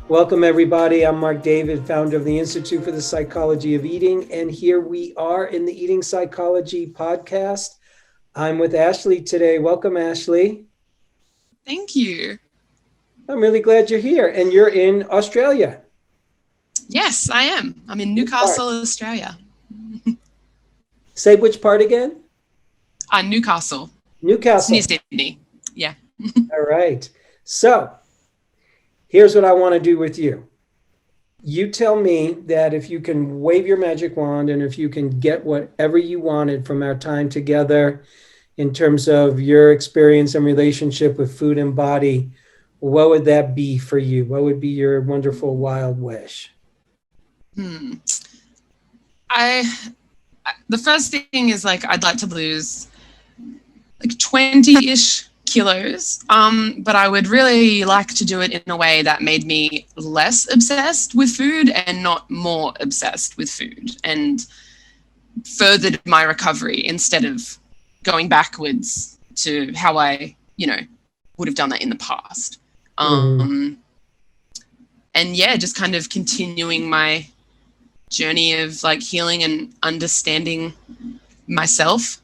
Welcome, everybody. I'm Marc David, founder of the Institute for the Psychology of Eating. And here we are in the Eating Psychology podcast. I'm with Ashley today. Welcome, Ashley. Thank you. I'm really glad you're here. And you're in Australia. Yes, I am. I'm in Newcastle, Australia. Say which part again? Newcastle. Newcastle. It's near Sydney. Yeah. All right. So here's what I want to do with you. You tell me that if you can wave your magic wand and if you can get whatever you wanted from our time together in terms of your experience and relationship with food and body, what would that be for you? What would be your wonderful wild wish? The first thing is I'd like to lose 20-ish kilos, but I would really like to do it in a way that made me less obsessed with food and not more obsessed with food, and furthered my recovery instead of going backwards to how I, would have done that in the past. And yeah, just kind of continuing my journey of healing and understanding myself,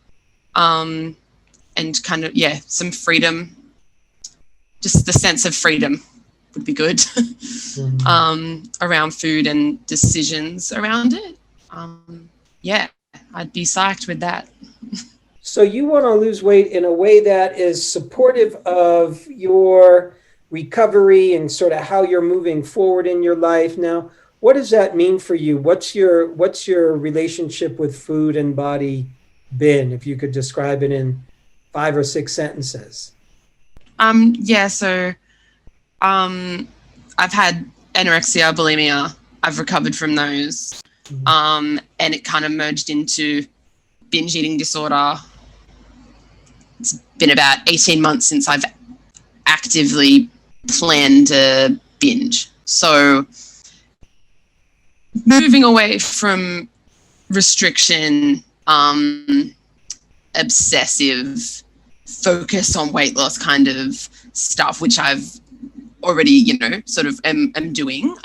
and kind of, some freedom, just the sense of freedom would be good around food and decisions around it. I'd be psyched with that. So you want to lose weight in a way that is supportive of your recovery and sort of how you're moving forward in your life. Now, what does that mean for you? What's your relationship with food and body been, if you could describe it in 5 or 6 sentences? So I've had anorexia, bulimia. I've recovered from those. And it kind of merged into binge eating disorder. It's been about 18 months since I've actively planned a binge. So moving away from restriction, obsessive focus on weight loss kind of stuff, which I've already, sort of am doing.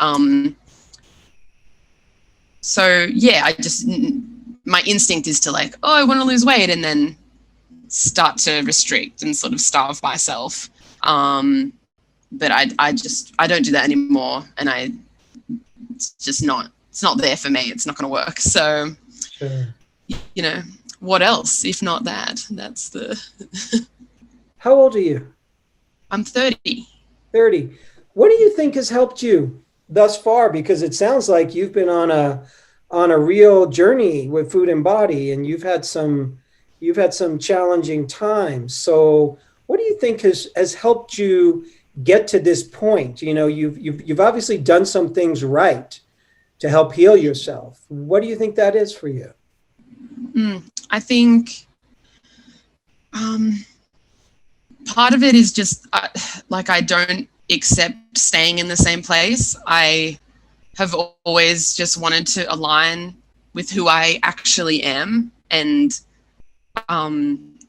My instinct is to I want to lose weight, and then start to restrict and sort of starve myself. But I don't do that anymore, and it's not there for me. It's not going to work. So, Sure. What else if not that? That's the... How old are you? I'm 30. 30. What do you think has helped you thus far? Because it sounds like you've been on a real journey with food and body, and you've had some challenging times. So what do you think has helped you get to this point? You've obviously done some things right to help heal yourself. What do you think that is for you? I think part of it is just I don't accept staying in the same place. I have always just wanted to align with who I actually am and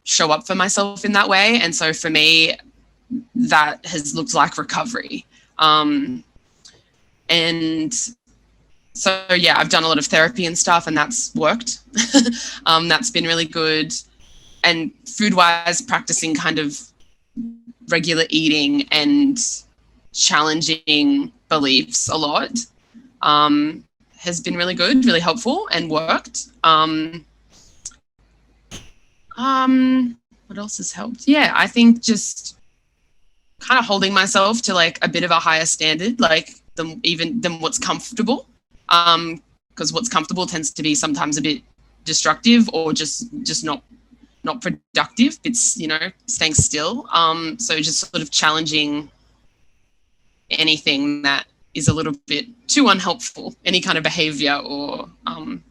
show up for myself in that way. And so for me, that has looked like recovery. And so, I've done a lot of therapy and stuff, and that's worked. That's been really good. And food-wise, practicing kind of regular eating and challenging beliefs a lot has been really good, really helpful, and worked. What else has helped? I think just kind of holding myself to a bit of a higher standard, than what's comfortable. Because what's comfortable tends to be sometimes a bit destructive or just not productive. It's, staying still. So just sort of challenging anything that is a little bit too unhelpful, any kind of behavior or, I'm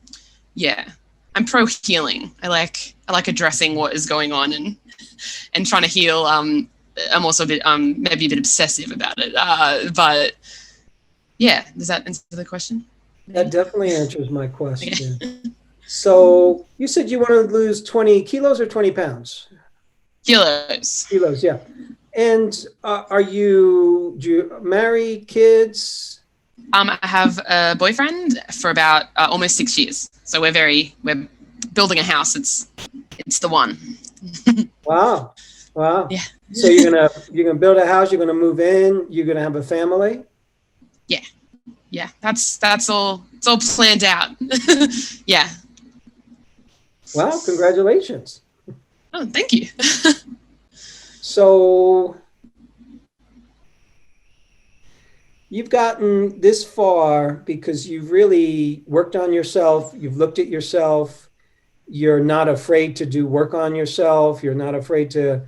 pro healing. I like addressing what is going on and trying to heal. I'm also a bit, maybe a bit obsessive about it. But does that answer the question? That definitely answers my question. Yeah. So you said you want to lose 20 kilos or 20 pounds? Kilos. Kilos, yeah. And do you marry, kids? I have a boyfriend for about almost 6 years. So we're building a house. It's the one. Wow. Wow. Yeah. So you're gonna build a house, you're gonna move in, you're gonna have a family? Yeah. Yeah. That's all. It's all planned out. Yeah. Wow, congratulations. Oh, thank you. So you've gotten this far because you've really worked on yourself, you've looked at yourself, you're not afraid to do work on yourself, you're not afraid to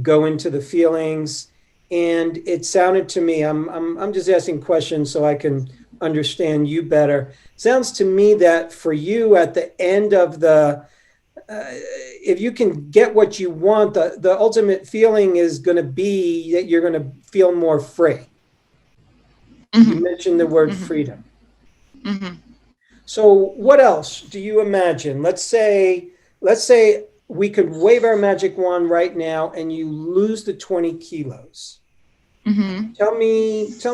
go into the feelings. And it sounded to me, I'm just asking questions so I can understand you better. Sounds to me that for you at the end of if you can get what you want, the ultimate feeling is going to be that you're going to feel more free. You Mm-hmm. mentioned the word Mm-hmm. freedom. Mm-hmm. So what else do you imagine? Let's say we could wave our magic wand right now and you lose the 20 kilos. Mm-hmm. Tell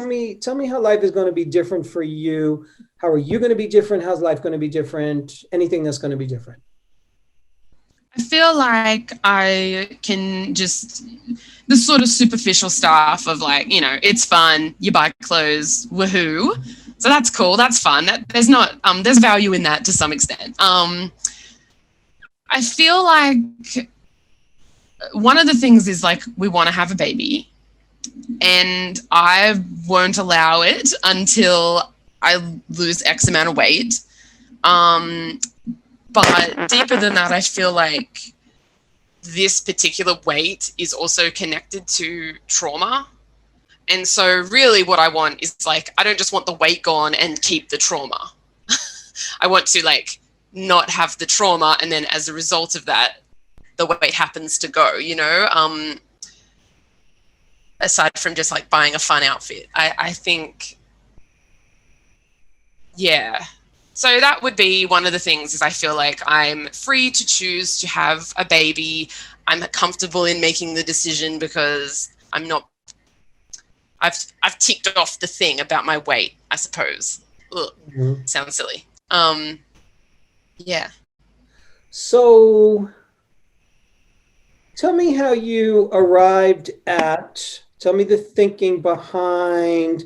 me how life is going to be different for you. How are you going to be different? How's life going to be different? Anything that's going to be different. I feel like I can just the sort of superficial stuff of like, it's fun, you buy clothes, woohoo. So that's cool, that's fun. There's value in that to some extent. I feel like one of the things is like we want to have a baby, and I won't allow it until I lose X amount of weight. But deeper than that, I feel like this particular weight is also connected to trauma. And so really what I want is like, I don't just want the weight gone and keep the trauma. I want to like not have the trauma. And then as a result of that, the weight happens to go, aside from just like buying a fun outfit. I think, yeah. So that would be one of the things is I feel like I'm free to choose to have a baby. I'm comfortable in making the decision because I've ticked off the thing about my weight, I suppose. Ugh, Mhm. sounds silly. Yeah. So tell me how you arrived tell me the thinking behind,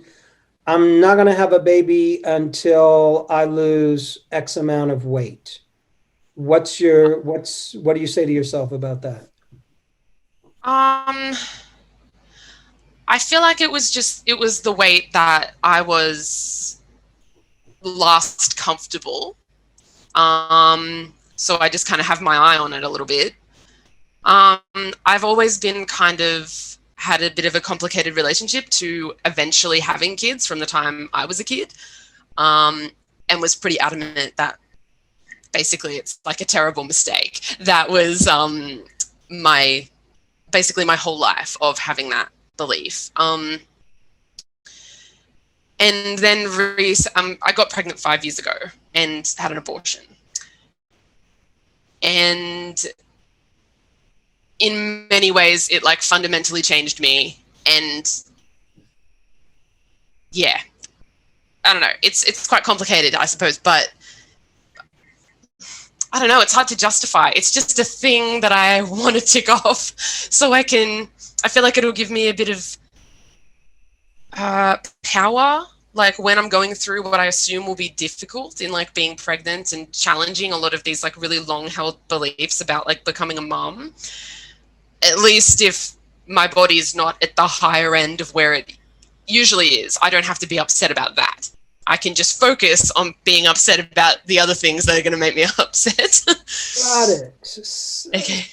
I'm not going to have a baby until I lose X amount of weight. What do you say to yourself about that? Um, I feel like it was the weight that I was last comfortable. So I just kind of have my eye on it a little bit. I've always been kind of had a bit of a complicated relationship to eventually having kids from the time I was a kid, and was pretty adamant that basically it's like a terrible mistake. That was my basically my whole life of having that belief. And then I got pregnant 5 years ago and had an abortion. And in many ways, it like fundamentally changed me. And yeah, I don't know. It's quite complicated, I suppose, but I don't know. It's hard to justify. It's just a thing that I want to tick off, so I feel like it'll give me a bit of power. Like when I'm going through what I assume will be difficult in like being pregnant and challenging a lot of these like really long held beliefs about like becoming a mom. At least if my body is not at the higher end of where it usually is, I don't have to be upset about that. I can just focus on being upset about the other things that are going to make me upset. Got it. Okay.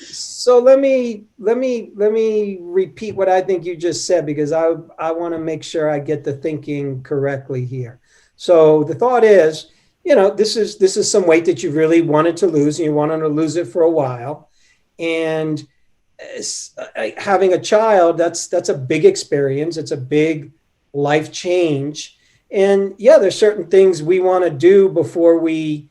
So let me repeat what I think you just said because I want to make sure I get the thinking correctly here. So the thought is, this is some weight that you really wanted to lose and you wanted to lose it for a while. And having a child, that's a big experience. It's a big life change. And yeah, there's certain things we want to do before we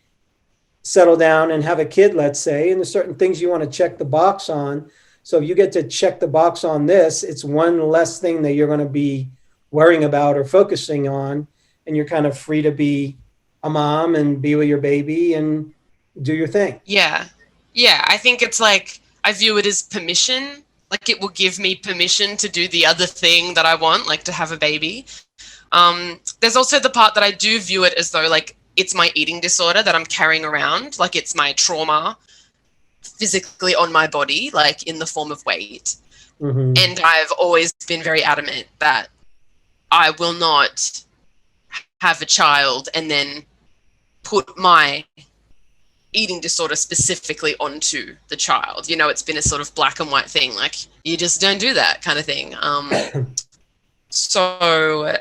settle down and have a kid, let's say, and there's certain things you want to check the box on. So you get to check the box on this. It's one less thing that you're going to be worrying about or focusing on. And you're kind of free to be a mom and be with your baby and do your thing. Yeah. Yeah. I think it's like, I view it as permission. Like it will give me permission to do the other thing that I want, like to have a baby. There's also the part that I do view it as though like it's my eating disorder that I'm carrying around. Like it's my trauma physically on my body, like in the form of weight. Mm-hmm. And I've always been very adamant that I will not have a child and then put my eating disorder specifically onto the child. You know, it's been a sort of black and white thing, like you just don't do that kind of thing. So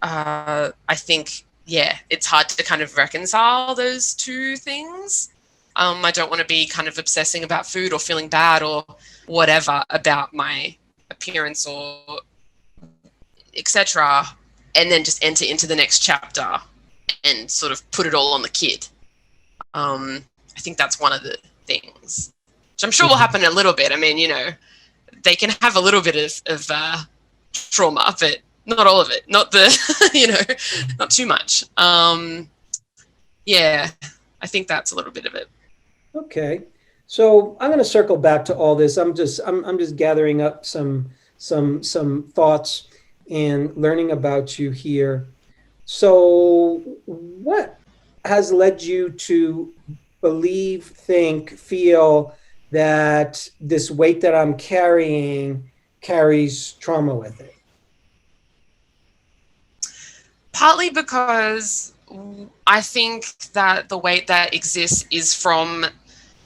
I think, yeah, it's hard to kind of reconcile those two things. I don't want to be kind of obsessing about food or feeling bad or whatever about my appearance or etc. And then just enter into the next chapter and sort of put it all on the kid. I think that's one of the things, which I'm sure will happen a little bit. I mean, you know, they can have a little bit of trauma, but not all of it. Not the, you know, not too much. Yeah, I think that's a little bit of it. Okay. So I'm going to circle back to all this. I'm just gathering up some thoughts and learning about you here. So what has led you to believe, think, feel that this weight that I'm carrying carries trauma with it? Partly because I think that the weight that exists is from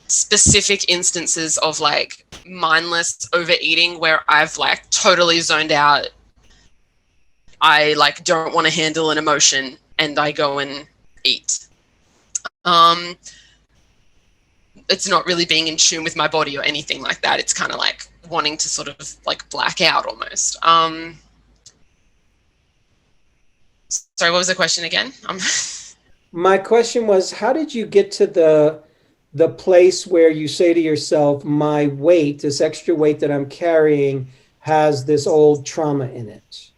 specific instances of like mindless overeating where I've like totally zoned out. I like don't want to handle an emotion and I go and eat. Um, it's not really being in tune with my body or anything like that. It's kind of like wanting to sort of like black out almost. Sorry, what was the question again? My question was, how did you get to the place where you say to yourself, my weight, this extra weight that I'm carrying, has this old trauma in it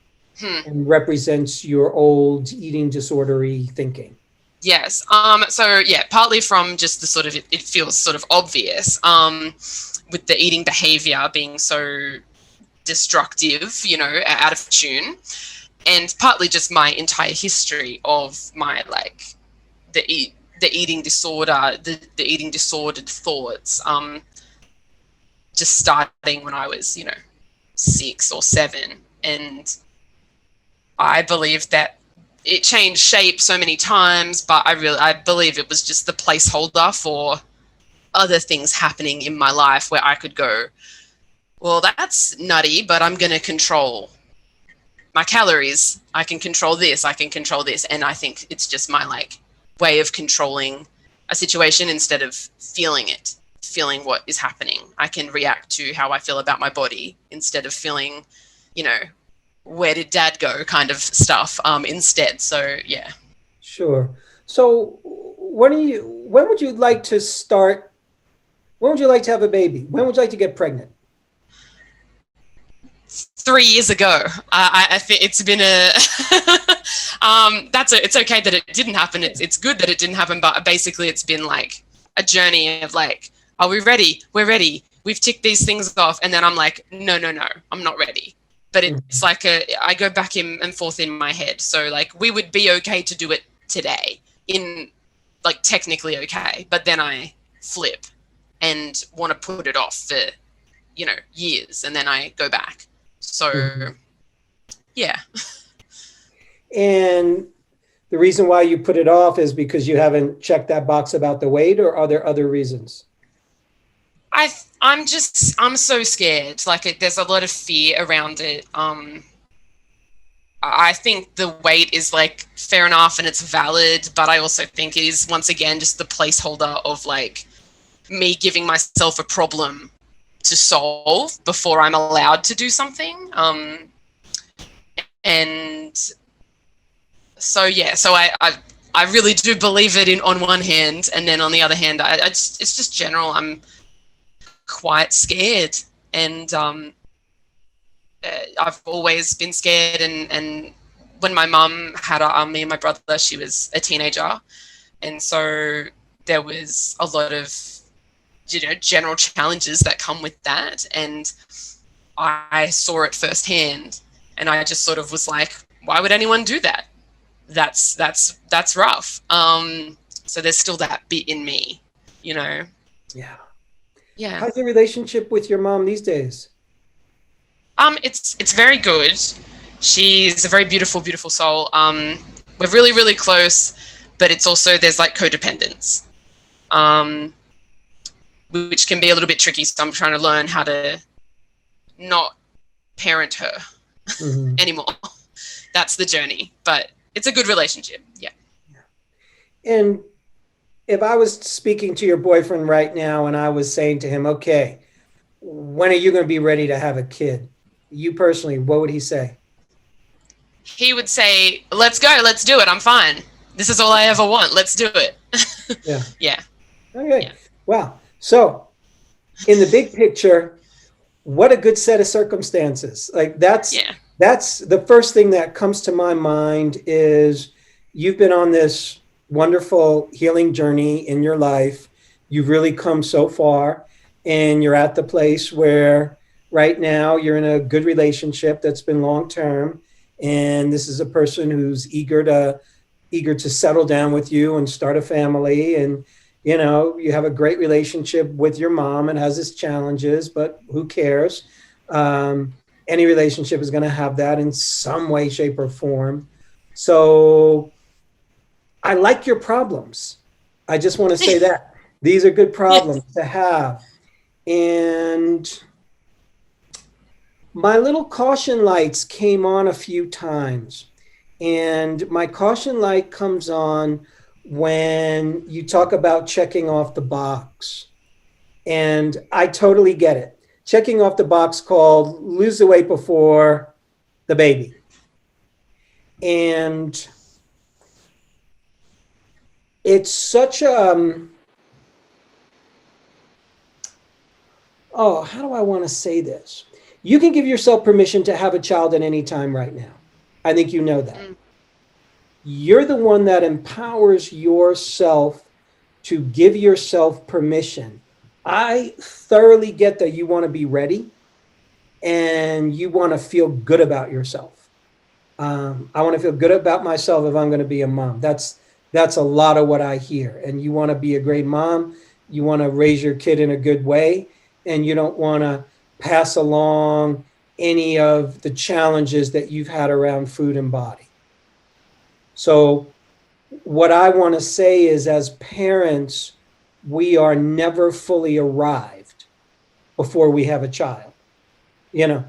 and represents your old eating disordery thinking? Yes. So yeah, partly from just the sort of it feels sort of obvious. With the eating behavior being so destructive, you know, out of tune, and partly just my entire history of my like the eating disorder, the eating disordered thoughts. Just starting when I was, you know, 6 or 7, and I believe that it changed shape so many times, but I believe it was just the placeholder for other things happening in my life where I could go, well, that's nutty, but I'm going to control my calories. I can control this. I can control this. And I think it's just my like way of controlling a situation instead of feeling it, feeling what is happening. I can react to how I feel about my body instead of feeling, you know, where did dad go kind of stuff instead. So yeah. Sure. So when would you like to start? When would you like to have a baby? When would you like to get pregnant? 3 years ago. I think it's been a it's okay that it didn't happen. It's good that it didn't happen, but basically it's been like a journey of like, are we ready? We're ready. We've ticked these things off, and then I'm like, no, I'm not ready. But it's like I go back in and forth in my head. So like we would be okay to do it today, in like technically okay, but then I flip and want to put it off for, you know, years, and then I go back. So yeah. And the reason why you put it off is because you haven't checked that box about the weight, or are there other reasons? I'm so scared. Like there's a lot of fear around it. I think the weight is like fair enough and it's valid, but I also think it is once again just the placeholder of like me giving myself a problem to solve before I'm allowed to do something. And so yeah, so I really do believe it in on one hand, and then on the other hand, it's just general. quite scared. And I've always been scared. And when my mum had me and my brother, she was a teenager. And so there was a lot of, general challenges that come with that. And I saw it firsthand. And I just sort of was like, why would anyone do that? That's rough. So there's still that bit in me, you know. Yeah. Yeah. How's your relationship with your mom these days? It's very good. She's a very beautiful, beautiful soul. We're really, really close, but it's also there's like codependence, um, which can be a little bit tricky. So I'm trying to learn how to not parent her Mm-hmm. anymore. That's the journey, but it's a good relationship. Yeah. And if I was speaking to your boyfriend right now and I was saying to him, okay, when are you going to be ready to have a kid? You personally, what would he say? He would say, "Let's go, let's do it. I'm fine. This is all I ever want. Let's do it." Yeah. Yeah. Okay. Yeah. Wow. So, in the big picture, what a good set of circumstances. Like Yeah. that's the first thing that comes to my mind is you've been on this wonderful healing journey in your life. You've really come so far and you're at the place where right now you're in a good relationship that's been long term and this is a person who's eager to settle down with you and start a family and you have a great relationship with your mom. It has its challenges, but who cares? Um, any relationship is going to have that in some way, shape, or form. So I like your problems. I just want to say that these are good problems Yes. to have. And my little caution lights came on a few times. And my caution light comes on when you talk about checking off the box. And I totally get it. Checking off the box called lose the weight before the baby. And it's such oh, how do I want to say this? You can give yourself permission to have a child at any time right now. I think you know that. Mm. You're the one that empowers yourself to give yourself permission. I thoroughly get that you want to be ready and you want to feel good about yourself. I want to feel good about myself if I'm going to be a mom. That's a lot of what I hear. And you want to be a great mom. You want to raise your kid in a good way, and you don't want to pass along any of the challenges that you've had around food and body. So, what I want to say is, as parents, we are never fully arrived before we have a child. You know,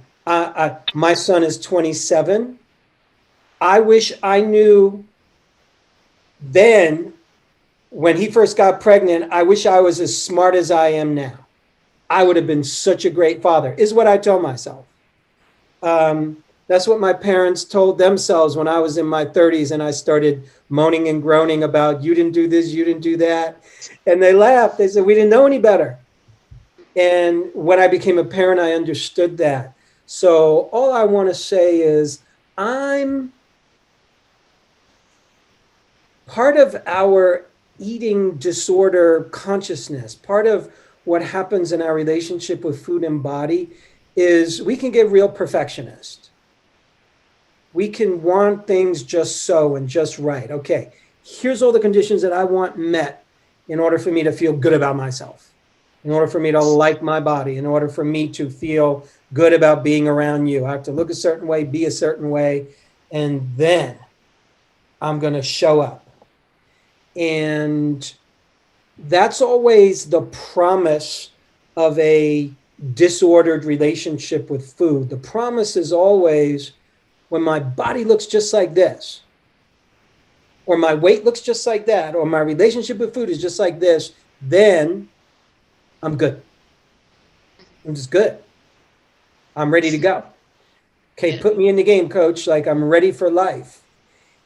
my son is 27. I wish I knew then when he first got pregnant, I wish I was as smart as I am now. I would have been such a great father, is what I tell myself. That's what my parents told themselves when I was in my 30s and I started moaning and groaning about, you didn't do this, you didn't do that. And they laughed. They said, we didn't know any better. And when I became a parent, I understood that. So all I want to say is, I'm part of our eating disorder consciousness, part of what happens in our relationship with food and body is we can get real perfectionist. We can want things just so and just right. Okay, here's all the conditions that I want met in order for me to feel good about myself, in order for me to like my body, in order for me to feel good about being around you. I have to look a certain way, be a certain way, and then I'm going to show up. And that's always the promise of a disordered relationship with food. The promise is always when my body looks just like this, or my weight looks just like that, or my relationship with food is just like this, then I'm good. I'm just good. I'm ready to go. Okay, Yeah. put me in the game, coach. Like I'm ready for life.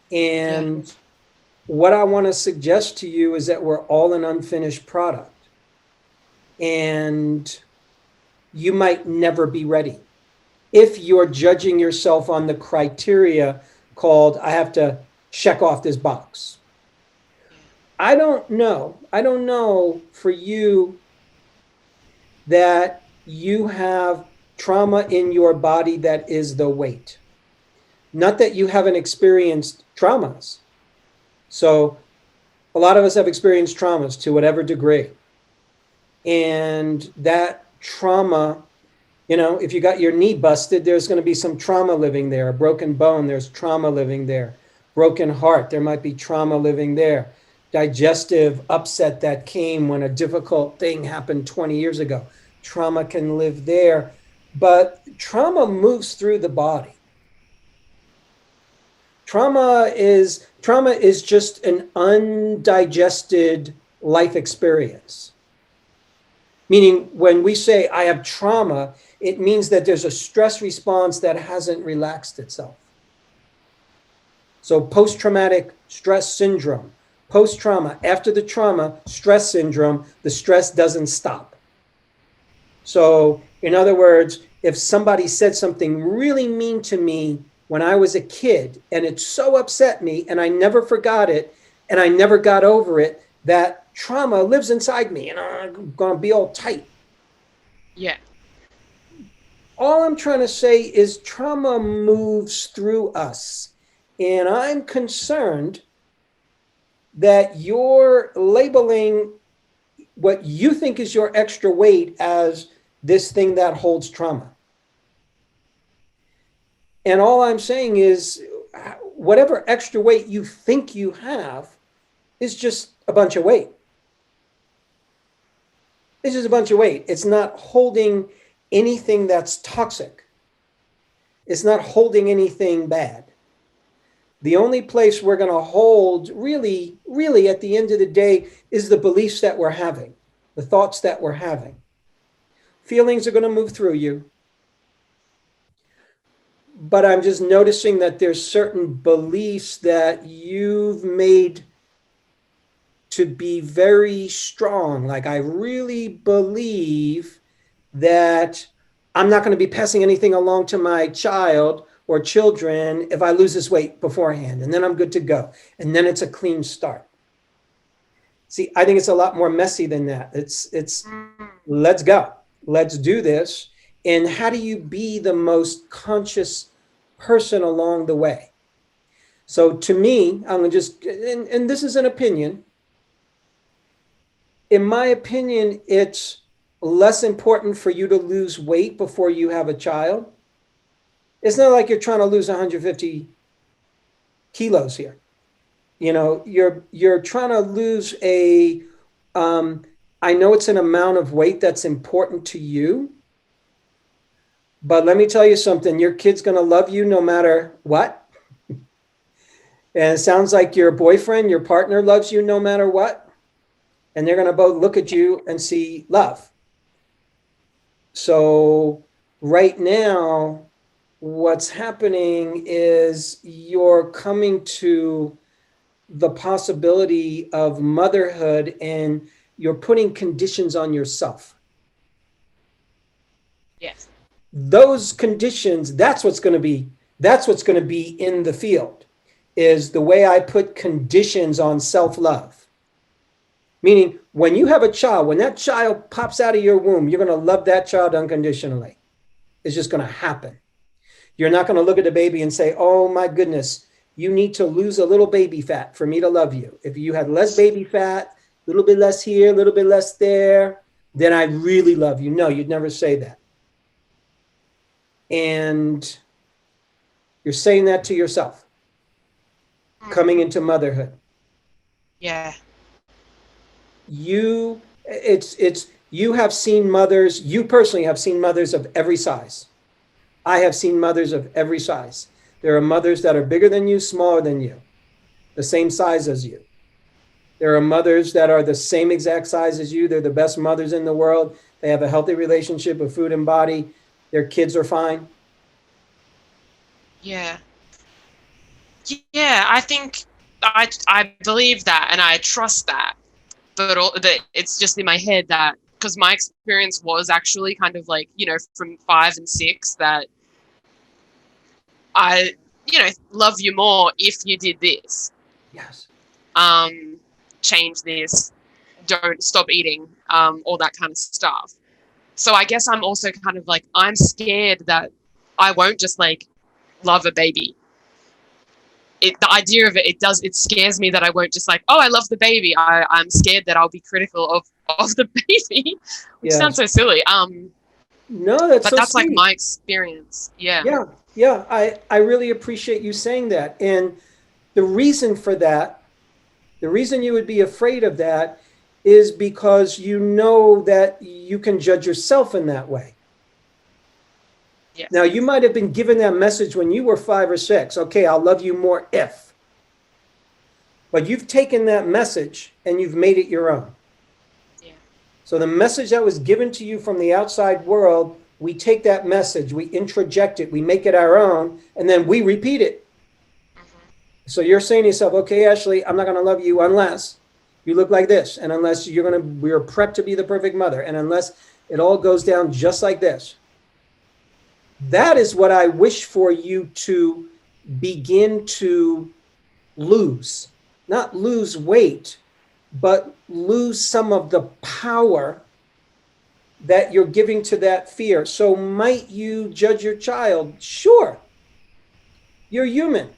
Yeah. And what I want to suggest to you is that we're all an unfinished product. And you might never be ready if you're judging yourself on the criteria called, I have to check off this box. Yeah. I don't know. I don't know for you that you have trauma in your body that is the weight. Not that you haven't experienced traumas. So, a lot of us have experienced traumas to whatever degree. And that trauma, if you got your knee busted, there's going to be some trauma living there. A broken bone, there's trauma living there. Broken heart, there might be trauma living there. Digestive upset that came when a difficult thing happened 20 years ago. Trauma can live there. But trauma moves through the body. Trauma is just an undigested life experience. Meaning, when we say I have trauma, it means that there's a stress response that hasn't relaxed itself. So, post traumatic stress syndrome, post trauma, after the trauma, stress syndrome, the stress doesn't stop. So, in other words, if somebody said something really mean to me when I was a kid and it so upset me and I never forgot it and I never got over it, that trauma lives inside me and I'm going to be all tight. Yeah. All I'm trying to say is trauma moves through us. And I'm concerned that you're labeling what you think is your extra weight as this thing that holds trauma. And all I'm saying is, whatever extra weight you think you have is just a bunch of weight. It's just a bunch of weight. It's not holding anything that's toxic. It's not holding anything bad. The only place we're going to hold, really, really, at the end of the day, is the beliefs that we're having, the thoughts that we're having. Feelings are going to move through you. But I'm just noticing that there's certain beliefs that you've made to be very strong. Like, I really believe that I'm not going to be passing anything along to my child or children if I lose this weight beforehand, and then I'm good to go. And then it's a clean start. See, I think it's a lot more messy than that. It's let's go. Let's do this. And how do you be the most conscious person along the way? So to me, I'm going to just, and this is an opinion. In my opinion, it's less important for you to lose weight before you have a child. It's not like you're trying to lose 150 kilos here. You're trying to lose I know it's an amount of weight that's important to you, but let me tell you something, your kid's going to love you no matter what. And it sounds like your boyfriend, your partner loves you no matter what. And they're going to both look at you and see love. So right now, what's happening is you're coming to the possibility of motherhood and you're putting conditions on yourself. Yes. Those conditions, that's what's going to be in the field, is the way I put conditions on self-love. Meaning, when you have a child, when that child pops out of your womb, you're going to love that child unconditionally. It's just going to happen. You're not going to look at the baby and say, oh my goodness, you need to lose a little baby fat for me to love you. If you had less baby fat, a little bit less here, a little bit less there, then I really love you. No, you'd never say that. And you're saying that to yourself coming into motherhood. Yeah. You have seen mothers, you personally have seen mothers of every size. I have seen mothers of every size. There are mothers that are bigger than you, smaller than you, the same size as you. There are mothers that are the same exact size as you. They're the best mothers in the world. They have a healthy relationship with food and body. Their kids are fine. Yeah. Yeah, I think I believe that and I trust that. But it's just in my head that because my experience was actually kind of like, from 5 and 6, that I, love you more if you did this, Yes. um, change this, don't stop eating, all that kind of stuff. So I guess I'm also kind of like, I'm scared that I won't just like love a baby. The idea of it scares me that I won't just like, oh, I love the baby. I'm scared that I'll be critical of the baby, which sounds Yes. so silly. No, that's But so that's like sweet. my experience. Yeah. Yeah. Yeah. I really appreciate you saying that. And the reason for that, the reason you would be afraid of that is because you know that you can judge yourself in that way. Now, Yes. you might have been given that message when you were 5 or 6. Okay, I'll love you more if. But you've taken that message and you've made it your own. Yeah. So the message that was given to you from the outside world, we take that message, we introject it, we make it our own, and then we repeat it. So you're saying to yourself, okay, Ashley, I'm not going to love you unless you look like this, and unless we're prepped to be the perfect mother, and unless it all goes down just like this. That is what I wish for you to begin to lose. Not lose weight, but lose some of the power that you're giving to that fear. So, might you judge your child? Sure. You're human.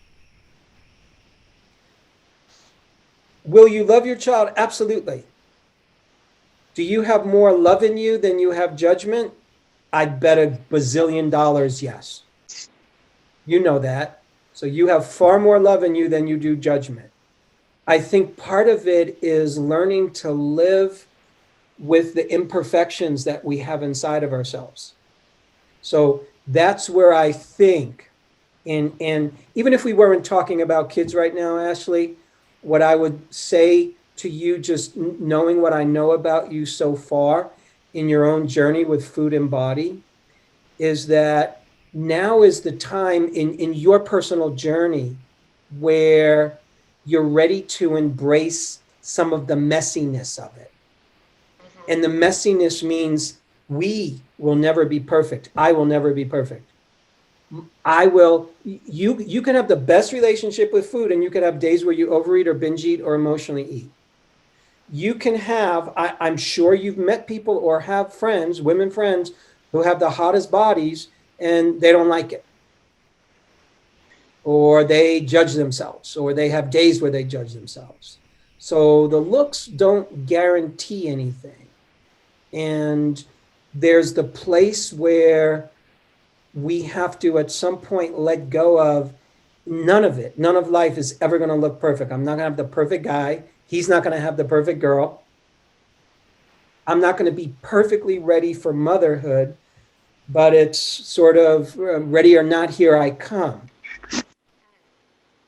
Will you love your child? Absolutely. Do you have more love in you than you have judgment? I'd bet a bazillion dollars yes. You know that. So, you have far more love in you than you do judgment. I think part of it is learning to live with the imperfections that we have inside of ourselves. So that's where I think, and even if we weren't talking about kids right now, Ashley, what I would say to you, just knowing what I know about you so far in your own journey with food and body, is that now is the time in your personal journey where you're ready to embrace some of the messiness of it. And the messiness means we will never be perfect. I will never be perfect. I will, you can have the best relationship with food and you can have days where you overeat or binge eat or emotionally eat. You can have, I'm sure you've met people or have friends, women friends, who have the hottest bodies and they don't like it. Or they judge themselves, or they have days where they judge themselves. So the looks don't guarantee anything. And there's the place where we have to at some point let go of none of it. None of life is ever going to look perfect. I'm not going to have the perfect guy. He's not going to have the perfect girl. I'm not going to be perfectly ready for motherhood, but it's sort of ready or not, here I come.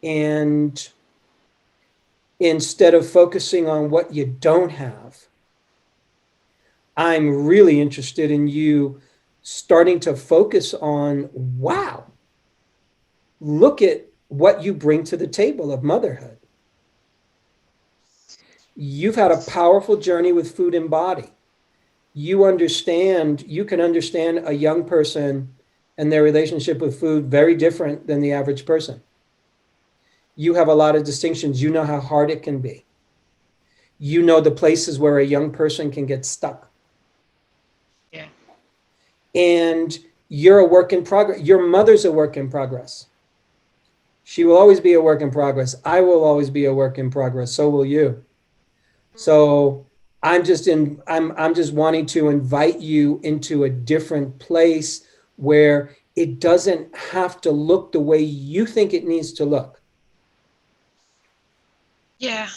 And instead of focusing on what you don't have, I'm really interested in you starting to focus on, wow, look at what you bring to the table of motherhood. You've had a powerful journey with food and body. You can understand a young person and their relationship with food very different than the average person. You have a lot of distinctions. You know how hard it can be. You know the places where a young person can get stuck. Yeah. And you're a work in progress. Your mother's a work in progress. She will always be a work in progress. I will always be a work in progress. So will you. So I'm just wanting to invite you into a different place where it doesn't have to look the way you think it needs to look. Yeah.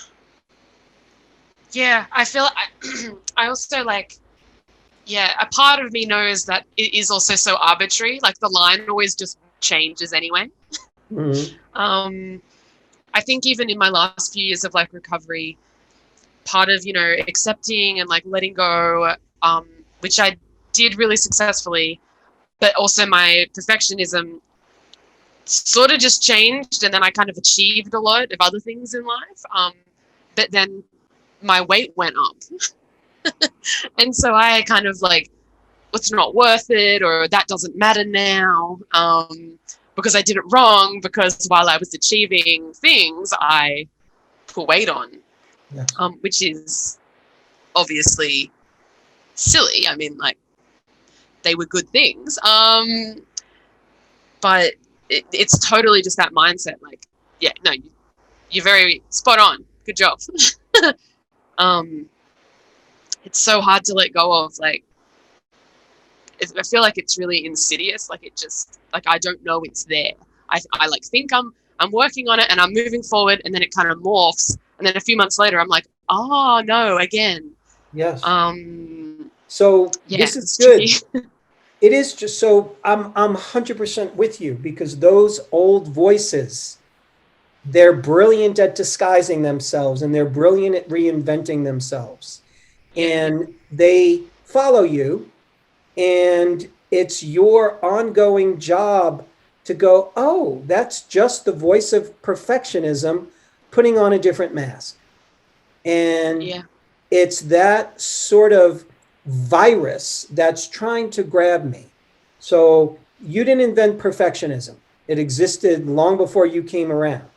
Yeah. I also like, yeah, a part of me knows that it is also so arbitrary. Like the line always just changes anyway. Mhm. Um, I think even in my last few years of like recovery, part of, accepting and like letting go, which I did really successfully, but also my perfectionism sort of just changed. And then I kind of achieved a lot of other things in life. But then my weight went up. And so I kind of like, it's not worth it, or that doesn't matter now, because I did it wrong, because while I was achieving things, I put weight on, Yes. which is obviously silly. I mean, like, they were good things, but it's totally just that mindset. Like, yeah, no, you're very spot on. Good job. um, it's so hard to let go of. Like, I feel like it's really insidious. Like, it just, like, I don't know it's there. I like think I'm working on it and I'm moving forward, and then it kind of morphs, and then a few months later I'm like, oh no, again. Yes. Um, So yeah, this is it's tricky. good. It is just so I'm 100% with you because those old voices, they're brilliant at disguising themselves and they're brilliant at reinventing themselves. Yeah, And they follow you, and it's your ongoing job to go, oh, that's just the voice of perfectionism putting on a different mask. And yeah, it's that sort of virus that's trying to grab me. So you didn't invent perfectionism. It existed long before you came around.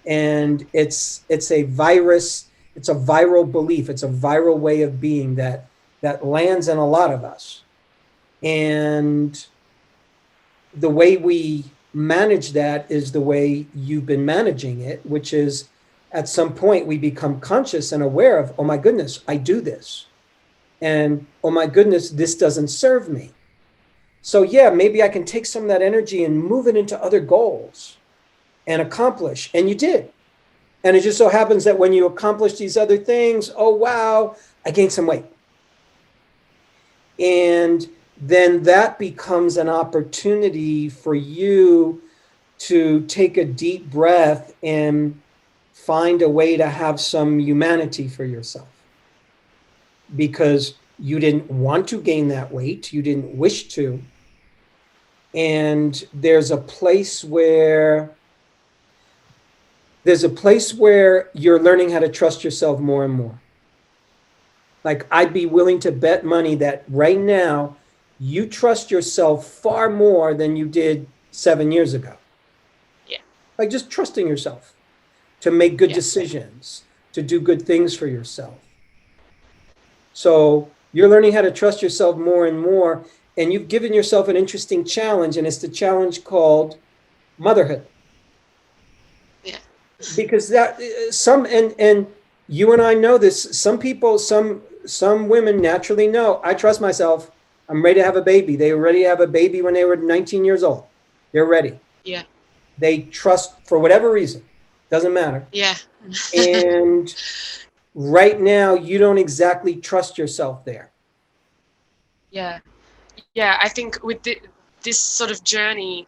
And it's a virus, it's a viral belief, it's a viral way of being that lands in a lot of us. And the way we manage that is the way you've been managing it, which is at some point we become conscious and aware of, oh my goodness, I do this. And oh my goodness, this doesn't serve me. So, yeah, maybe I can take some of that energy and move it into other goals and accomplish. And you did. And it just so happens that when you accomplish these other things, oh, wow, I gained some weight. And then that becomes an opportunity for you to take a deep breath and find a way to have some humanity for yourself because you didn't want to gain that weight, you didn't wish to. And there's a place where you're learning how to trust yourself more and more. Like, I'd be willing to bet money that right now you trust yourself far more than you did 7 years ago. yeah, Like, just trusting yourself to make good yeah, decisions, to do good things for yourself. So you're learning how to trust yourself more and more. And you've given yourself an interesting challenge, and it's the challenge called motherhood. yeah, Because that and you and I know this. Some people, some women naturally know. I trust myself. I'm ready to have a baby. They were ready to have a baby when they were 19 years old. They're ready. yeah, They trust for whatever reason. Doesn't matter. yeah. And right now, you don't exactly trust yourself there. Yeah, yeah. I think with this sort of journey,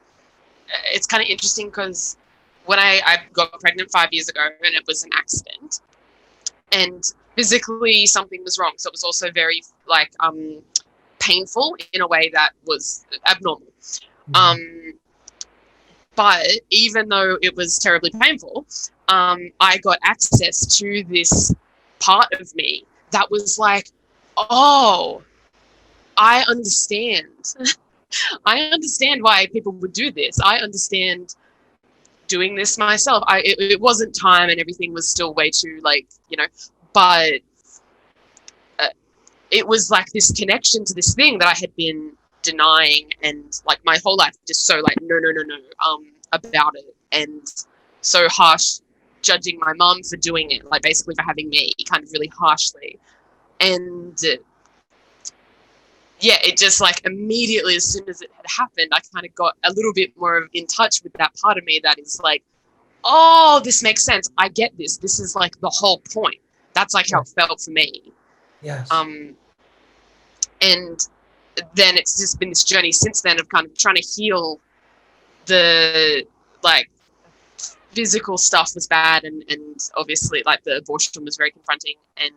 it's kind of interesting because when I got pregnant 5 years ago, and it was an accident, and physically something was wrong, so it was also very like painful in a way that was abnormal. Mhm. Um, but even though it was terribly painful, I got access to this part of me that was like, oh, I understand. I understand why people would do this. I understand doing this myself. It wasn't time, and everything was still way too, like, but uh, it was like this connection to this thing that I had been denying, and like my whole life just so like no no no no about it, and so harsh, judging my mum for doing it, like basically for having me kind of really harshly. And yeah, it just like immediately as soon as it had happened, I kind of got a little bit more in touch with that part of me that is like, oh, this makes sense. I get this. This is like the whole point. That's like how Yeah. it felt for me. Yes. Um, and then it's just been this journey since then of kind of trying to heal the like physical stuff was bad, and obviously like the abortion was very confronting and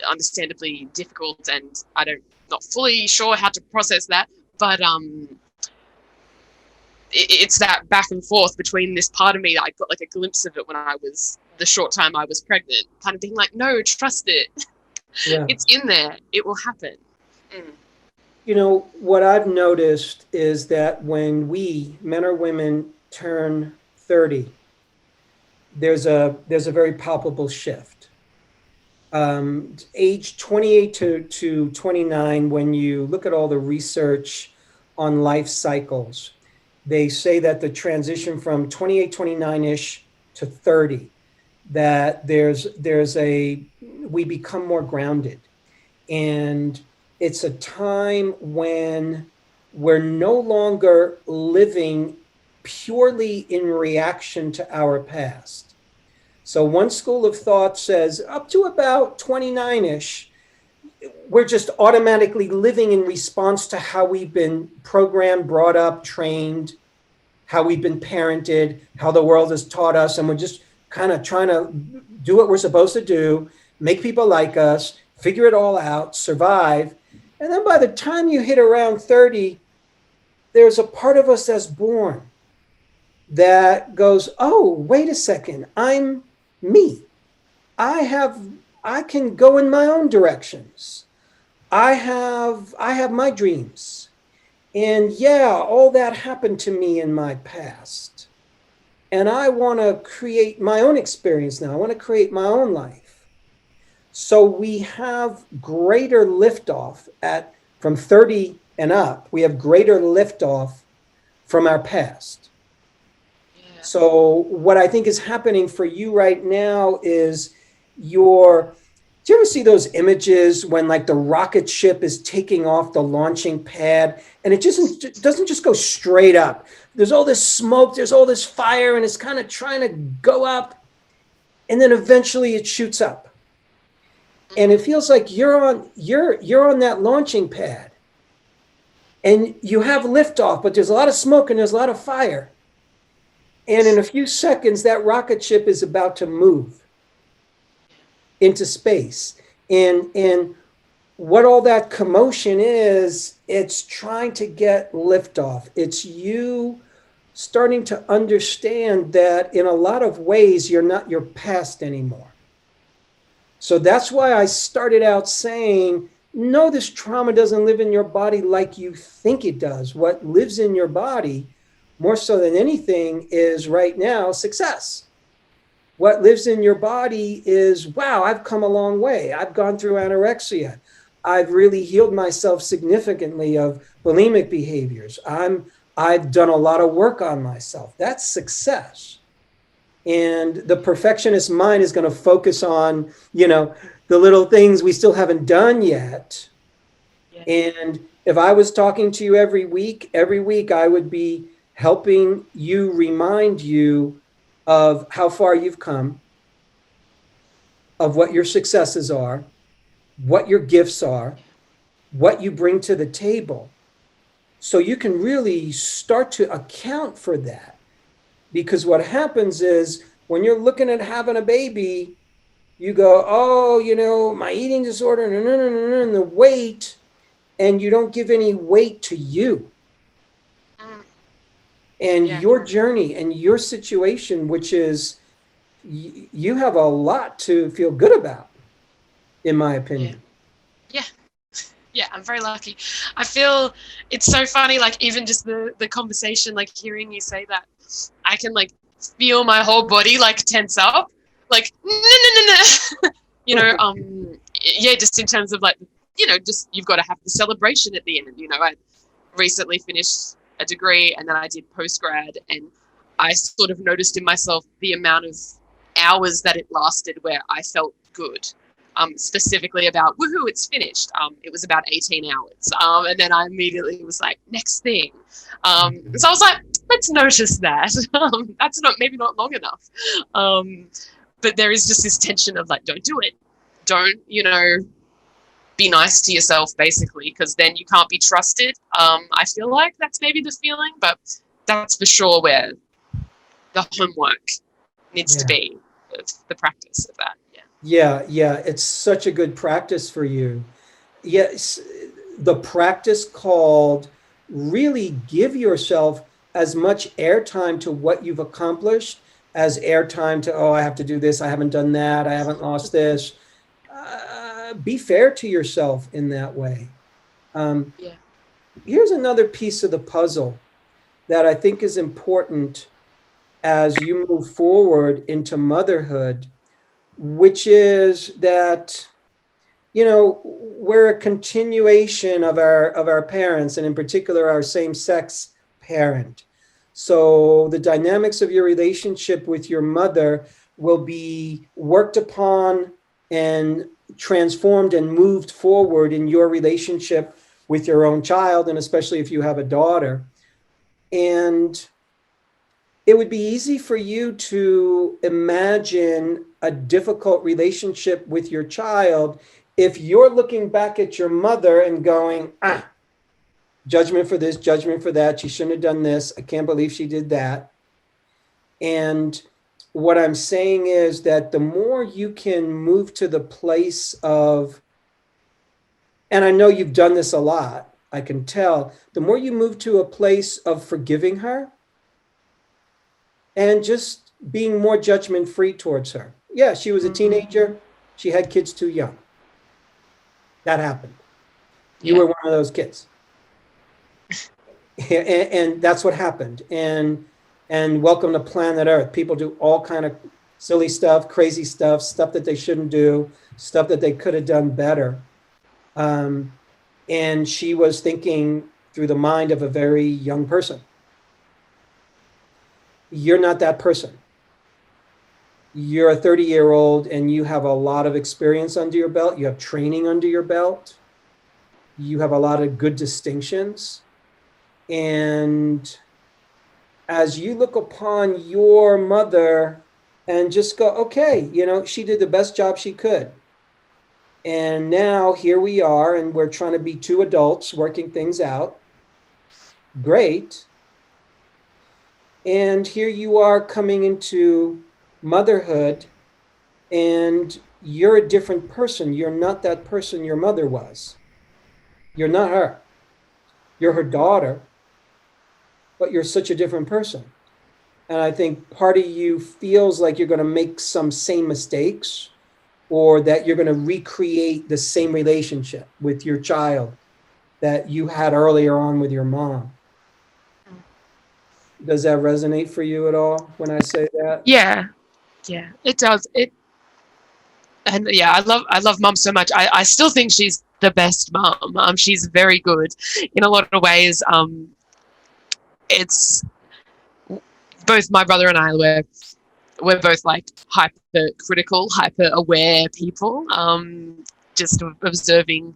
understandably difficult, and I don't not fully sure how to process that, but it's that back and forth between this part of me that I got like a glimpse of it when I was the short time I was pregnant, kind of being like, no, trust it. Yeah. It's in there. It will happen. Mm. You know, what I've noticed is that when we, men or women, turn 30, there's a very palpable shift. Age 28 to 29, when you look at all the research on life cycles, they say that the transition from 28, 29-ish to 30, that we become more grounded. And it's a time when we're no longer living purely in reaction to our past. So one school of thought says up to about 29-ish, we're just automatically living in response to how we've been programmed, brought up, trained, how we've been parented, how the world has taught us, and we're just kind of trying to do what we're supposed to do, make people like us, figure it all out, survive. And then by the time you hit around 30, there's a part of us that's born that goes, oh, wait a second, I'm me. I have I can go in my own directions. I have my dreams. And yeah, all that happened to me in my past. And I want to create my own experience now. I want to create my own life. So we have greater liftoff at from 30 and up. We have greater liftoff from our past. Yeah. So what I think is happening for you right now is your do you ever see those images when like the rocket ship is taking off the launching pad and it doesn't just go straight up. There's all this smoke, there's all this fire, and it's kind of trying to go up, and then eventually it shoots up. And it feels like you're on that launching pad and you have liftoff, but there's a lot of smoke and there's a lot of fire. And in a few seconds, that rocket ship is about to move into space. And what all that commotion is, it's trying to get liftoff. It's you starting to understand that in a lot of ways, you're not your past anymore. So that's why I started out saying, no, this trauma doesn't live in your body like you think it does. What lives in your body, more so than anything, is right now success. What lives in your body is, wow, I've come a long way. I've gone through anorexia. I've really healed myself significantly of bulimic behaviors. I've done a lot of work on myself. That's success. And the perfectionist mind is going to focus on, the little things we still haven't done yet. Yeah. And if I was talking to you every week I would be helping you, remind you of how far you've come, of what your successes are, what your gifts are, what you bring to the table. So you can really start to account for that. Because what happens is when you're looking at having a baby, you go, oh, my eating disorder, and the weight, and you don't give any weight to you and Yeah. your journey and your situation, which is you have a lot to feel good about, in my Yeah. opinion. Yeah. Yeah, I'm very lucky. I feel it's so funny, like even just the conversation, like hearing you say that, I can like feel my whole body like tense up, like no no no no, yeah, just in terms of like just you've got to have the celebration at the end. I recently finished a degree and then I did post grad, and I sort of noticed in myself the amount of hours that it lasted where I felt good. Specifically about woohoo, it's finished. It was about 18 hours, and then I immediately was like, next thing. So I was like, let's notice that. That's not maybe not long enough, but there is just this tension of like, don't do it, don't be nice to yourself, basically, because then you can't be trusted. I feel like that's maybe the feeling, but that's for sure where the homework needs to Yeah. be, the practice of that. Yeah. Yeah, it's such a good practice for you. Yes, the practice called really give yourself as much airtime to what you've accomplished as airtime to, oh, I have to do this, I haven't done that, I haven't lost this. be fair to yourself in that way. Um, Yeah. Here's another piece of the puzzle that I think is important as you move forward into motherhood, which is that, you know, we're a continuation of our parents, and in particular our same-sex parent. So the dynamics of your relationship with your mother will be worked upon and transformed and moved forward in your relationship with your own child, and especially if you have a daughter. And it would be easy for you to imagine a difficult relationship with your child if you're looking back at your mother and going, judgment for this, judgment for that. She shouldn't have done this. I can't believe she did that. And what I'm saying is that the more you can move to the place of, and I know you've done this a lot, I can tell, the more you move to a place of forgiving her and just being more judgment free towards her. Yeah, she was a teenager. She had kids too young. That happened. You Yeah. were one of those kids. And that's what happened. And welcome to planet Earth. People do all kind of silly stuff, crazy stuff, stuff that they shouldn't do, stuff that they could have done better. Um, and she was thinking through the mind of a very young person. You're not that person. You're a 30-year-old and you have a lot of experience under your belt. You have training under your belt. You have a lot of good distinctions. And as you look upon your mother and just go, okay, you know, she did the best job she could. And now here we are, and we're trying to be two adults working things out. Great. And here you are coming into motherhood, and you're a different person. You're not that person your mother was. You're not her. You're her daughter, but you're such a different person. And I think part of you feels like you're going to make some same mistakes, or that you're going to recreate the same relationship with your child that you had earlier on with your mom. Does that resonate for you at all when I say that? Yeah, yeah, it does. And yeah, I love mum so much. I still think she's the best mum. She's very good in a lot of ways. It's both my brother and I we're both like hyper critical, hyper aware people. Just observing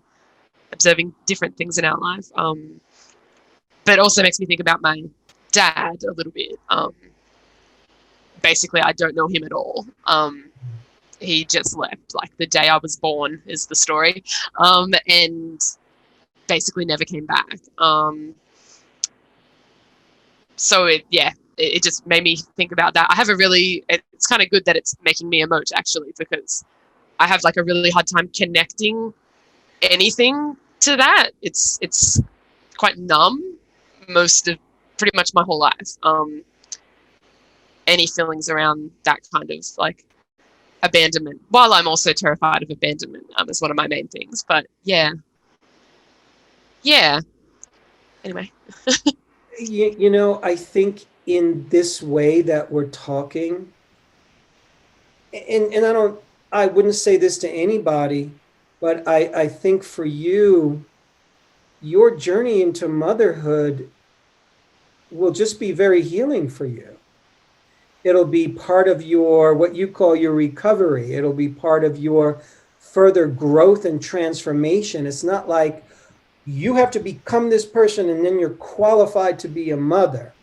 different things in our life. But it also makes me think about my dad a little bit. Basically, I don't know him at all. He just left like the day I was born is the story, and basically never came back. So it just made me think about that. I have a really, it's kind of good that it's making me emote actually, because I have like a really hard time connecting anything to that. It's quite numb most of pretty much my whole life. Any feelings around that kind of like abandonment, while I'm also terrified of abandonment, is one of my main things. But yeah. Anyway, You know, I think in this way that we're talking, and I wouldn't say this to anybody, but I think for you, your journey into motherhood will just be very healing for you. It'll be part of your, what you call your recovery. It'll be part of your further growth and transformation. It's not like you have to become this person and then you're qualified to be a mother.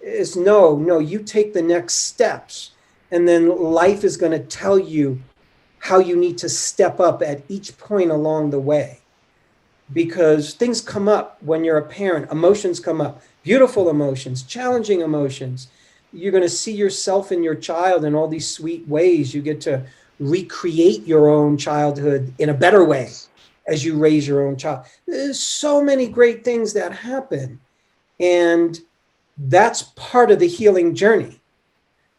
It's no, you take the next steps, and then life is going to tell you how you need to step up at each point along the way, because things come up when you're a parent. Emotions come up, beautiful emotions, challenging emotions. You're going to see yourself in your child in all these sweet ways. You get to recreate your own childhood in a better way as you raise your own child. There's so many great things that happen, and that's part of the healing journey.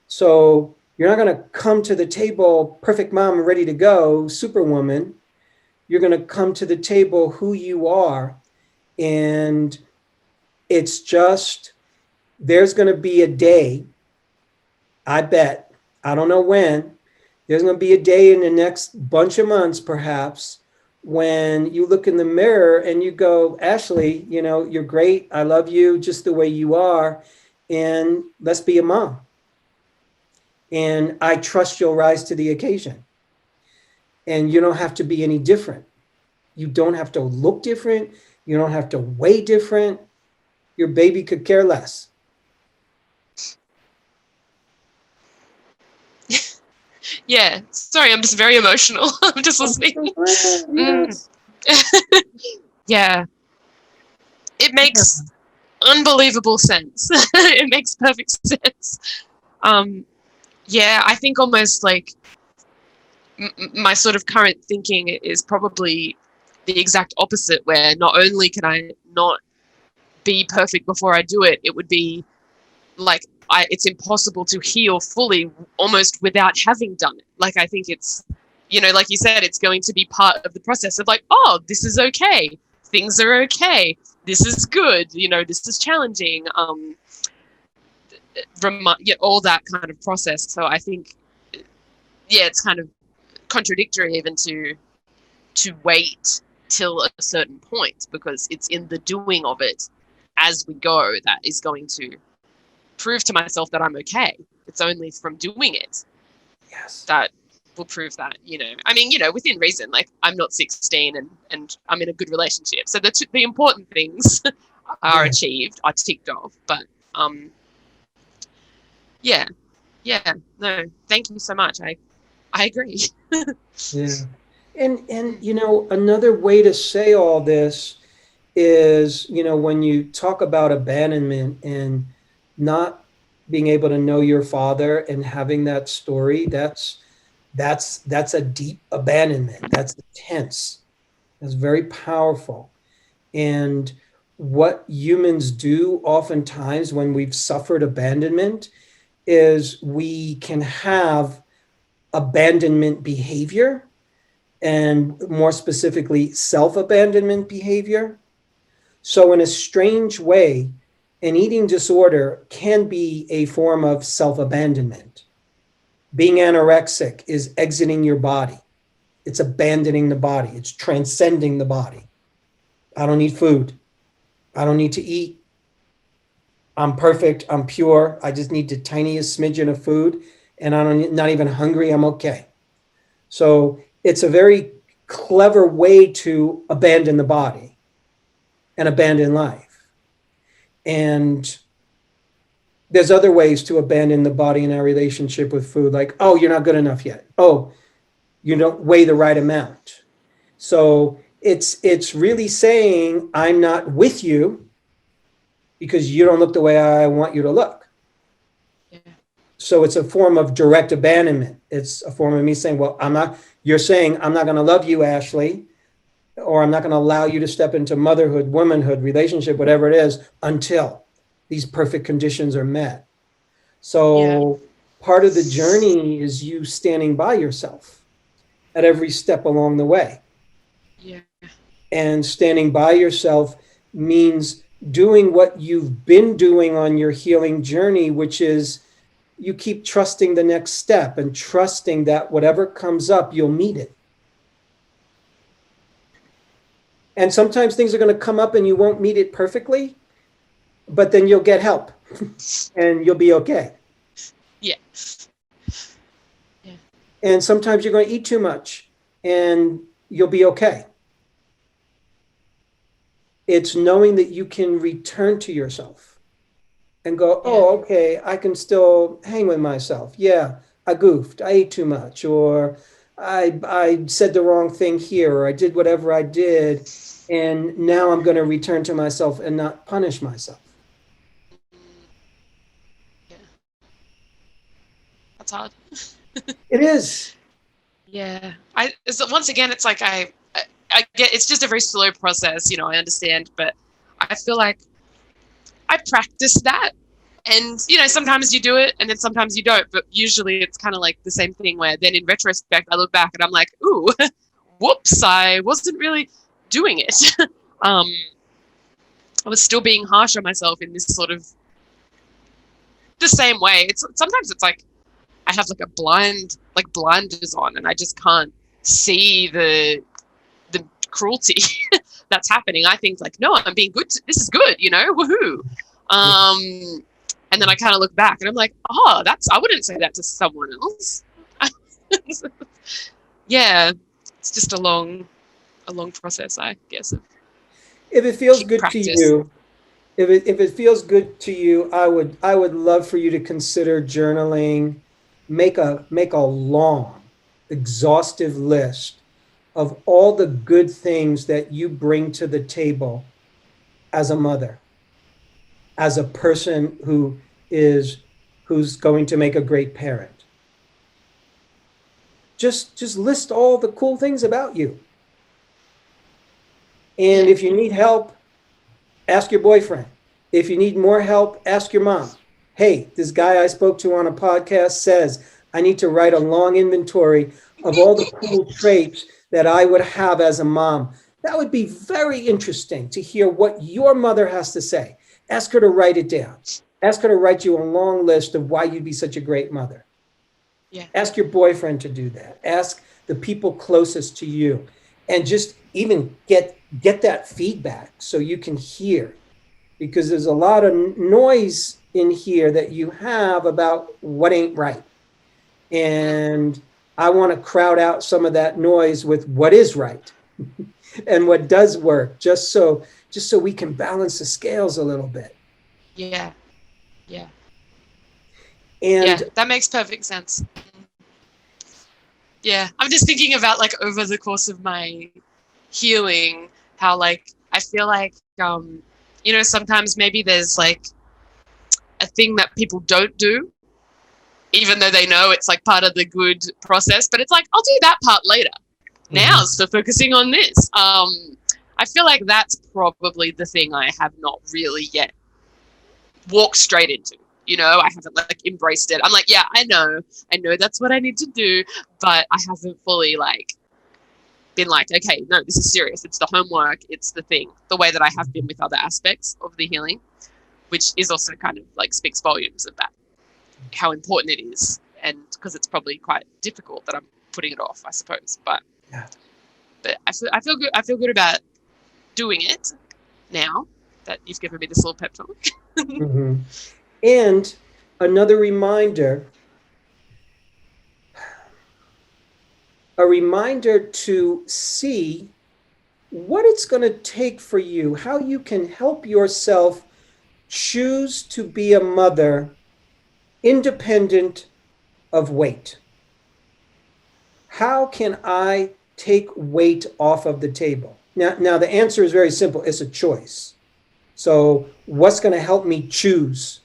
So you're not going to come to the table perfect mom, ready to go, superwoman. You're going to come to the table who you are. And it's just, there's going to be a day, I bet, I don't know when, there's going to be a day in the next bunch of months, perhaps, when you look in the mirror and you go, Ashley, you know, you're great. I love you just the way you are. And let's be a mom. And I trust you'll rise to the occasion. And you don't have to be any different. You don't have to look different. You don't have to weigh different. Your baby could care less. Yeah. Sorry, I'm just very emotional. I'm just listening. Yes. Yeah. It makes unbelievable sense. It makes perfect sense. Yeah, I think almost like my sort of current thinking is probably the exact opposite, where not only can I not be perfect before I do it, it would be like it's impossible to heal fully almost without having done it. Like, I think it's, you know, like you said, it's going to be part of the process of like, oh, this is okay. Things are okay. This is good. You know, this is challenging. Yeah, all that kind of process. So I think, yeah, it's kind of contradictory even to wait till a certain point, because it's in the doing of it as we go that is going to prove to myself that I'm okay. It's only from doing it Yes. that will prove that, you know, I mean, you know, within reason, like I'm not 16 and I'm in a good relationship. So the important things are Yeah. achieved, are ticked off. But yeah, yeah, no, thank you so much. I agree. Yeah. And you know, another way to say all this is, you know, when you talk about abandonment and not being able to know your father and having that story, that's a deep abandonment. That's intense. That's very powerful. And what humans do oftentimes when we've suffered abandonment is we can have abandonment behavior, and more specifically, self abandonment behavior. So, in a strange way, an eating disorder can be a form of self abandonment. Being anorexic is exiting your body, it's abandoning the body, it's transcending the body. I don't need food, I don't need to eat. I'm perfect, I'm pure. I just need the tiniest smidgen of food, and I'm not even hungry. I'm okay. So, it's a very clever way to abandon the body and abandon life. And there's other ways to abandon the body in our relationship with food, like, oh, you're not good enough yet. Oh, you don't weigh the right amount. So it's really saying I'm not with you because you don't look the way I want you to look. Yeah. So it's a form of direct abandonment. It's a form of me saying, well, I'm not, you're saying I'm not going to love you, Ashley, or I'm not going to allow you to step into motherhood, womanhood, relationship, whatever it is, until these perfect conditions are met. Yeah. So part of the journey is you standing by yourself at every step along the way. Yeah. And standing by yourself means doing what you've been doing on your healing journey, which is you keep trusting the next step and trusting that whatever comes up, you'll meet it. And sometimes things are going to come up and you won't meet it perfectly, but then you'll get help and you'll be okay. Yeah. And sometimes you're going to eat too much and you'll be okay. It's knowing that you can return to yourself and go, Yeah. oh, okay, I can still hang with myself. Yeah, I goofed, I ate too much, or I said the wrong thing here, or I did whatever I did. And now I'm going to return to myself and not punish myself. Yeah. That's hard. It is. Yeah. So once again, it's like I get it's just a very slow process, you know, I understand, but I feel like I practice that. And, you know, sometimes you do it and then sometimes you don't. But usually it's kind of like the same thing where then in retrospect, I look back and I'm like, ooh, whoops, I wasn't really doing it. I was still being harsh on myself in this sort of the same way. It's sometimes it's like I have like blinders on, and I just can't see the cruelty that's happening. I think like, no, I'm being good. This is good, woohoo. And then I kind of look back and I'm like, oh, I wouldn't say that to someone else. Yeah, it's just a long process, I guess, of If it feels good to practice. you, if it feels good to you, I would love for you to consider journaling. Make a long, exhaustive list of all the good things that you bring to the table as a mother, as a person who's going to make a great parent. Just list all the cool things about you. And Yeah. if you need help, ask your boyfriend. If you need more help, ask your mom. Hey, this guy I spoke to on a podcast says I need to write a long inventory of all the cool traits that I would have as a mom. That would be very interesting to hear what your mother has to say. Ask her to write it down. Ask her to write you a long list of why you'd be such a great mother. Yeah. Ask your boyfriend to do that. Ask the people closest to you, and just even get that feedback so you can hear, because there's a lot of noise in here that you have about what ain't right. And I want to crowd out some of that noise with what is right and what does work, just so we can balance the scales a little bit. Yeah. Yeah. Yeah. And That makes perfect sense. Yeah. I'm just thinking about like over the course of my healing, how like I feel like sometimes maybe there's like a thing that people don't do, even though they know it's like part of the good process, but it's like, I'll do that part later. Now's for focusing on this. I feel like that's probably the thing I have not really yet walked straight into. I haven't like embraced it. I'm like, yeah, I know that's what I need to do, but I haven't fully like been like, okay, no, this is serious. It's the homework. It's the thing. The way that I have been with other aspects of the healing, which is also kind of like speaks volumes of that, how important it is, and because it's probably quite difficult that I'm putting it off, I suppose. But yeah. I feel good. I feel good about doing it now that you've given me this little pep talk. Mm-hmm. And another reminder, to see what it's going to take for you, how you can help yourself choose to be a mother independent of weight. How can I take weight off of the table? Now the answer is very simple. It's a choice. So what's going to help me choose?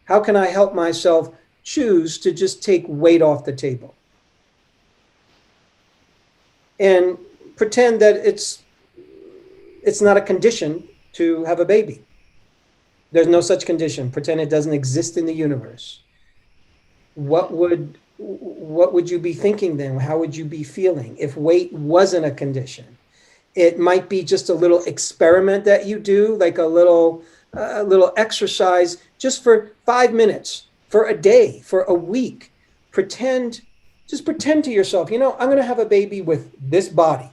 How can I help myself choose to just take weight off the table? And pretend that it's not a condition to have a baby. There's no such condition. Pretend it doesn't exist in the universe. What would you be thinking then? How would you be feeling if weight wasn't a condition? It might be just a little experiment that you do, like a little exercise, just for 5 minutes, for a day, for a week. Just pretend to yourself, I'm going to have a baby with this body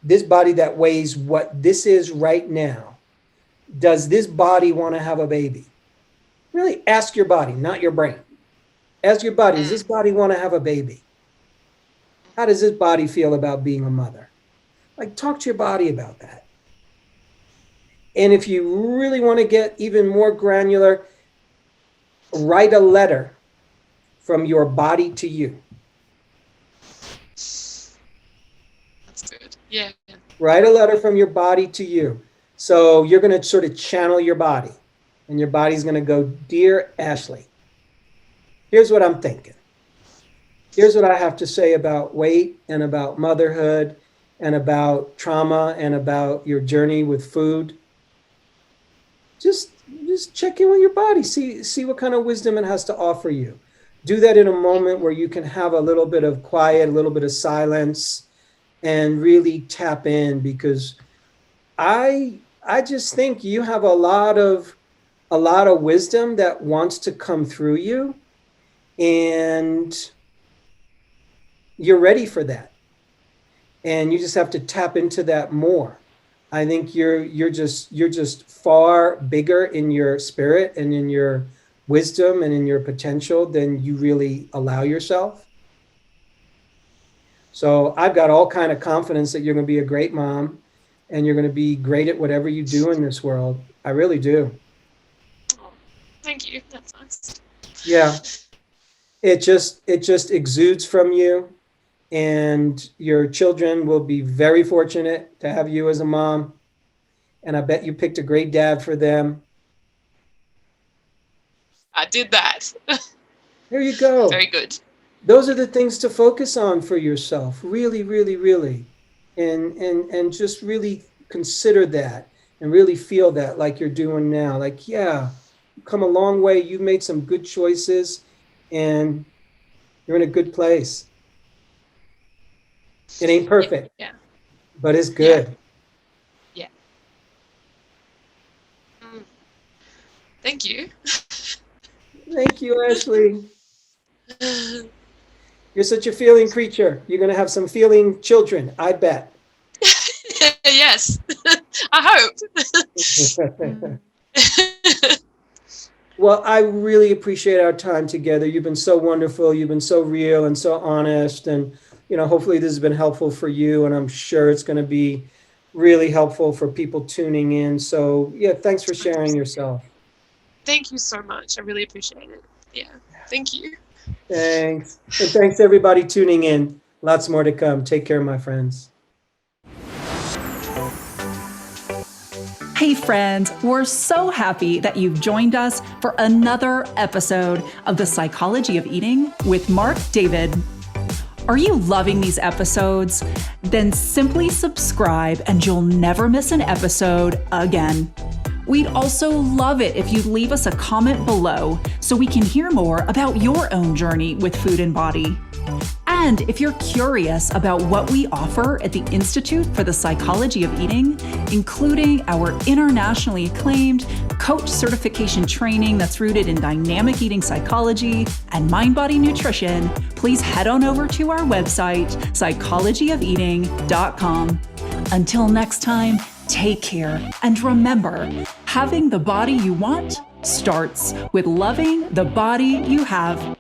that weighs what this is right now. Does this body want to have a baby? Really ask your body, not your brain. Ask your body, does this body want to have a baby? How does this body feel about being a mother? Like, talk to your body about that. And if you really want to get even more granular, write a letter from your body to you. That's good. Yeah. Write a letter from your body to you. So you're going to sort of channel your body, and your body's going to go, Dear Ashley, here's what I'm thinking. Here's what I have to say about weight and about motherhood and about trauma and about your journey with food. Just check in with your body. See what kind of wisdom it has to offer you. Do that in a moment where you can have a little bit of quiet, a little bit of silence, and really tap in, because I just think you have a lot of wisdom that wants to come through you, and you're ready for that. And you just have to tap into that more. I think you're just far bigger in your spirit and in your wisdom and in your potential than you really allow yourself. So I've got all kind of confidence that you're going to be a great mom and you're going to be great at whatever you do in this world. I really do. Oh, thank you. That's nice. Yeah. It just exudes from you, and your children will be very fortunate to have you as a mom. And I bet you picked a great dad for them. I did that. There you go. Very good. Those are the things to focus on for yourself. Really, really, really. And just really consider that and really feel that, like you're doing now. Like, yeah, you've come a long way. You've made some good choices and you're in a good place. It ain't perfect, Yeah. but it's Yeah. good. Yeah. Thank you. Thank you, Ashley. You're such a feeling creature. You're going to have some feeling children, I bet. Yes. I hope. Well, I really appreciate our time together. You've been so wonderful. You've been so real and so honest. And, hopefully this has been helpful for you. And I'm sure it's going to be really helpful for people tuning in. So, yeah, thanks for sharing yourself. Thank you so much. I really appreciate it. Yeah. Thank you. Thanks. And thanks, everybody, tuning in. Lots more to come. Take care, my friends. Hey friends, we're so happy that you've joined us for another episode of The Psychology of Eating with Marc David. Are you loving these episodes? Then simply subscribe and you'll never miss an episode again. We'd also love it if you'd leave us a comment below so we can hear more about your own journey with food and body. And if you're curious about what we offer at the Institute for the Psychology of Eating, including our internationally acclaimed coach certification training that's rooted in dynamic eating psychology and mind-body nutrition, please head on over to our website, psychologyofeating.com. Until next time, take care. And remember, having the body you want starts with loving the body you have.